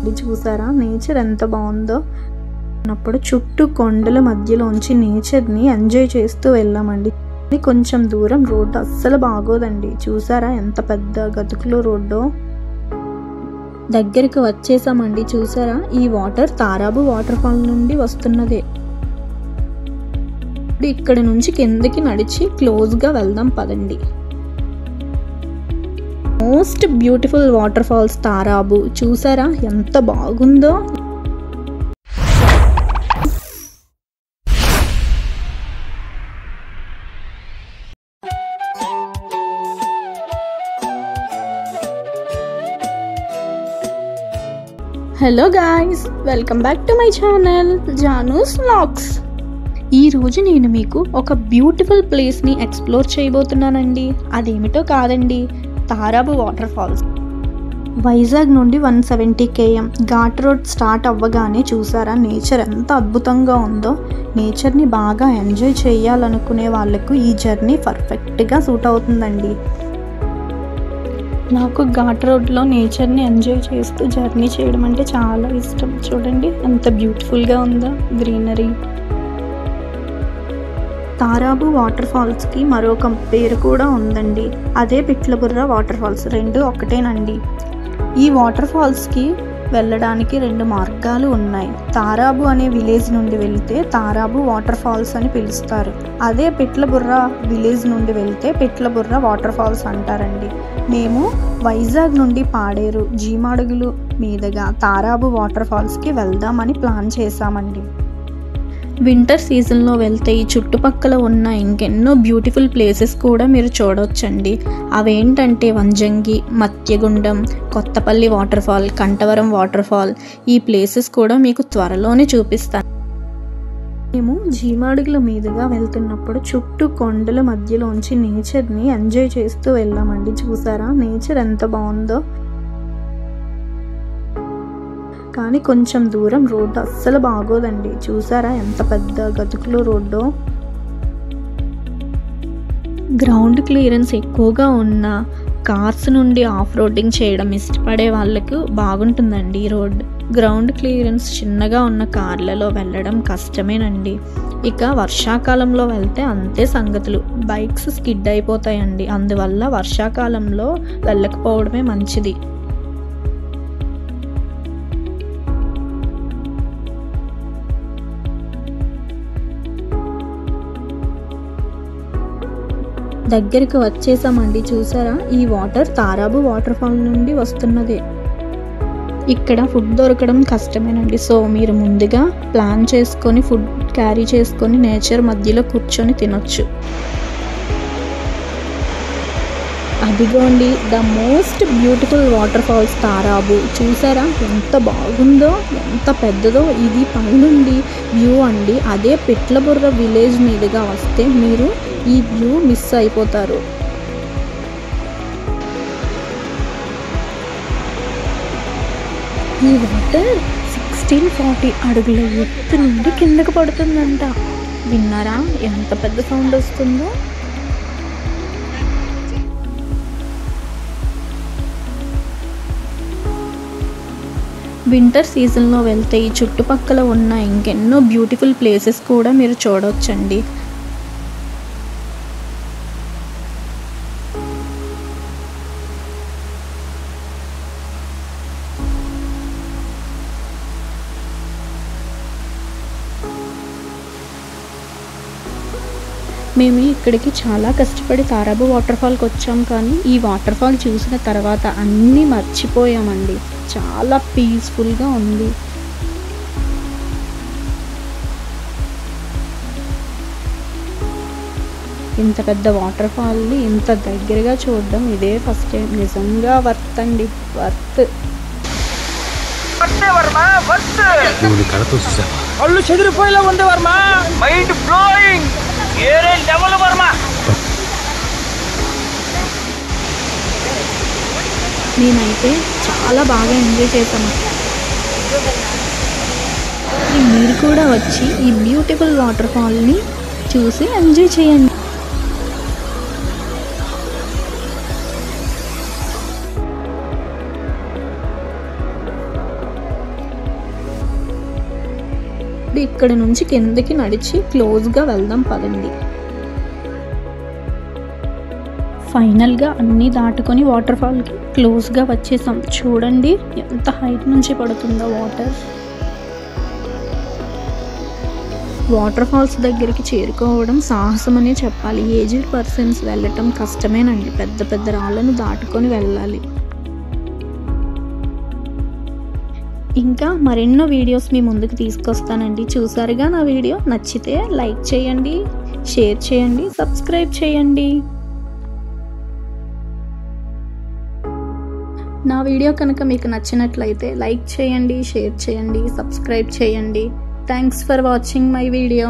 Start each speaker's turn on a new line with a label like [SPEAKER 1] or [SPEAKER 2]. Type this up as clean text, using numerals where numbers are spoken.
[SPEAKER 1] వెళ్ళామండి. చూసారా నేచర్ ఎంత బాగుందో. అప్పుడు చుట్టూ కొండల మధ్యలోంచి నేచర్ని ఎంజాయ్ చేస్తూ వెళ్ళామండి. కొంచెం దూరం రోడ్డు అస్సలు బాగోదండి. చూసారా ఎంత పెద్ద గతుకులో రోడ్డు. దగ్గరికి వచ్చేసామండి. చూసారా ఈ వాటర్ తారాబు వాటర్ ఫాల్ నుండి వస్తున్నదే. ఇక్కడ నుంచి కిందకి నడిచి క్లోజ్గా వెళ్దాం పదండి. Most beautiful waterfalls Tarabu. చూసారా ఎంత బాగుందో. Hello guys, welcome back to my channel Janu's vlogs. ఈరోజు నేను మీకు ఒక బ్యూటిఫుల్ ప్లేస్ని ఎక్స్ప్లోర్ చేయబోతున్నానండి. అదేమిటో కాదండి, తారాబు వాటర్ ఫాల్స్. వైజాగ్ నుండి 170 km ఘాట్ రోడ్ స్టార్ట్ అవ్వగానే చూసారా నేచర్ ఎంత అద్భుతంగా ఉందో. నేచర్ని బాగా ఎంజాయ్ చేయాలనుకునే వాళ్ళకు ఈ జర్నీ పర్ఫెక్ట్గా సూట్ అవుతుందండి. నాకు ఘాట్ రోడ్లో నేచర్ని ఎంజాయ్ చేస్తూ జర్నీ చేయడం అంటే చాలా ఇష్టం. చూడండి ఎంత బ్యూటిఫుల్గా ఉందో గ్రీనరీ. తారాబు వాటర్ ఫాల్స్కి మరొక పేరు కూడా ఉందండి, అదే పిట్లబుర్ర వాటర్ ఫాల్స్. రెండు ఒకటేనండి. ఈ వాటర్ ఫాల్స్కి వెళ్ళడానికి 2 మార్గాలు ఉన్నాయి. తారాబు అనే విలేజ్ నుండి వెళ్తే తారాబు వాటర్ ఫాల్స్ అని పిలుస్తారు. అదే పిట్లబుర్ర విలేజ్ నుండి వెళ్తే పిట్లబుర్ర వాటర్ ఫాల్స్ అంటారండి. మేము వైజాగ్ నుండి పాడేరు జీమాడుగులు మీదుగా తారాబు వాటర్ ఫాల్స్కి వెళ్దామని ప్లాన్ చేశామండి. వింటర్ సీజన్లో వెళ్తే ఈ చుట్టుపక్కల ఉన్న ఇంకెన్నో బ్యూటిఫుల్ ప్లేసెస్ కూడా మీరు చూడవచ్చండి. అవేంటంటే Vanjangi, Matyagundam, Kothapalli waterfall, Kantavaram waterfall. ఈ ప్లేసెస్ కూడా మీకు త్వరలోనే చూపిస్తాను. మేము జీమాడుగుల మీదుగా వెళ్తున్నప్పుడు చుట్టూ కొండల మధ్యలోంచి నేచర్ని ఎంజాయ్ చేస్తూ వెళ్ళామండి. చూసారా నేచర్ ఎంత బాగుందో. కానీ కొంచెం దూరం రోడ్డు అస్సలు బాగోదండి. చూసారా ఎంత పెద్ద గతుకులో రోడ్డు. గ్రౌండ్ క్లియరెన్స్ ఎక్కువగా ఉన్న కార్స్ నుండి ఆఫ్ రోడింగ్ చేయడం ఇష్టపడే వాళ్ళకు బాగుంటుందండి ఈ రోడ్. గ్రౌండ్ క్లియరెన్స్ చిన్నగా ఉన్న కార్లలో వెళ్ళడం కష్టమేనండి. ఇక వర్షాకాలంలో వెళ్తే అంతే సంగతులు, బైక్స్ స్కిడ్ అయిపోతాయండి. అందువల్ల వర్షాకాలంలో వెళ్ళకపోవడమే మంచిది. దగ్గరికి వచ్చేసామండి. చూసారా ఈ వాటర్ తారాబు వాటర్ ఫాల్ నుండి వస్తున్నదే. ఇక్కడ ఫుడ్ దొరకడం కష్టమేనండి. సో మీరు ముందుగా ప్లాన్ చేసుకొని ఫుడ్ క్యారీ చేసుకొని నేచర్ మధ్యలో కూర్చొని తినొచ్చు. అదిగోండి the most beautiful waterfalls Tarabu. చూసారా ఎంత బాగుందో, ఎంత పెద్దదో. ఇది పైనుండి వ్యూ అండి. అదే పిట్లబుర్ర విలేజ్ మీదుగా వస్తే మీరు ఈ వ్యూ మిస్ అయిపోతారు. ఈ వాటర్ 1640 అడుగుల ఎత్తు నుండి కిందకు పడుతుందంట. విన్నారా ఎంత పెద్ద సౌండ్ వస్తుందో. వింటర్ సీజన్లో వెళ్తే ఈ చుట్టుపక్కల ఉన్న ఇంకెన్నో బ్యూటిఫుల్ ప్లేసెస్ కూడా మీరు చూడవచ్చండి. మేము ఇక్కడికి చాలా కష్టపడి తారాబు వాటర్ ఫాల్కి వచ్చాం, కానీ ఈ వాటర్ ఫాల్ చూసిన తర్వాత అన్నీ మర్చిపోయామండి. చాలా పీస్ఫుల్గా ఉంది. ఇంత పెద్ద వాటర్ ఫాల్ని ఇంత దగ్గరగా చూడడం ఇదే ఫస్ట్ టైం. నిజంగా వర్త్ అండి, వర్త్.
[SPEAKER 2] కళ్ళు చెదిరిపోయేలా ఉంది వర్మ. Mind blowing. ఏరే లెవెల్ వర్మ.
[SPEAKER 1] నేనైతే చాలా బాగా ఎంజాయ్ చేశాను. మీరు కూడా వచ్చి ఈ బ్యూటిఫుల్ వాటర్ ఫాల్ని చూసి ఎంజాయ్ చేయండి. ఇప్పుడు ఇక్కడ నుంచి కిందకి నడిచి క్లోజ్గా వెళ్దాం పదండి. ఫైనల్గా అన్నీ దాటుకొని వాటర్ ఫాల్కి క్లోజ్గా వచ్చేసాం. చూడండి ఎంత హైట్ నుంచి పడుతుందో వాటర్. వాటర్ ఫాల్స్ దగ్గరికి చేరుకోవడం సాహసం అనే చెప్పాలి. ఏజ్డ్ పర్సన్స్ వెళ్ళటం కష్టమేనండి. పెద్ద పెద్ద రాళ్ళను దాటుకొని వెళ్ళాలి. ఇంకా మరెన్నో వీడియోస్ మీ ముందుకు తీసుకొస్తానండి. చూసారుగా నా వీడియో నచ్చితే లైక్ చేయండి, షేర్ చేయండి, సబ్స్క్రైబ్ చేయండి. నా వీడియో కనుక మీకు నచ్చినట్లయితే లైక్ చేయండి, షేర్ చేయండి, సబ్స్క్రైబ్ చేయండి. Thanks for watching my video.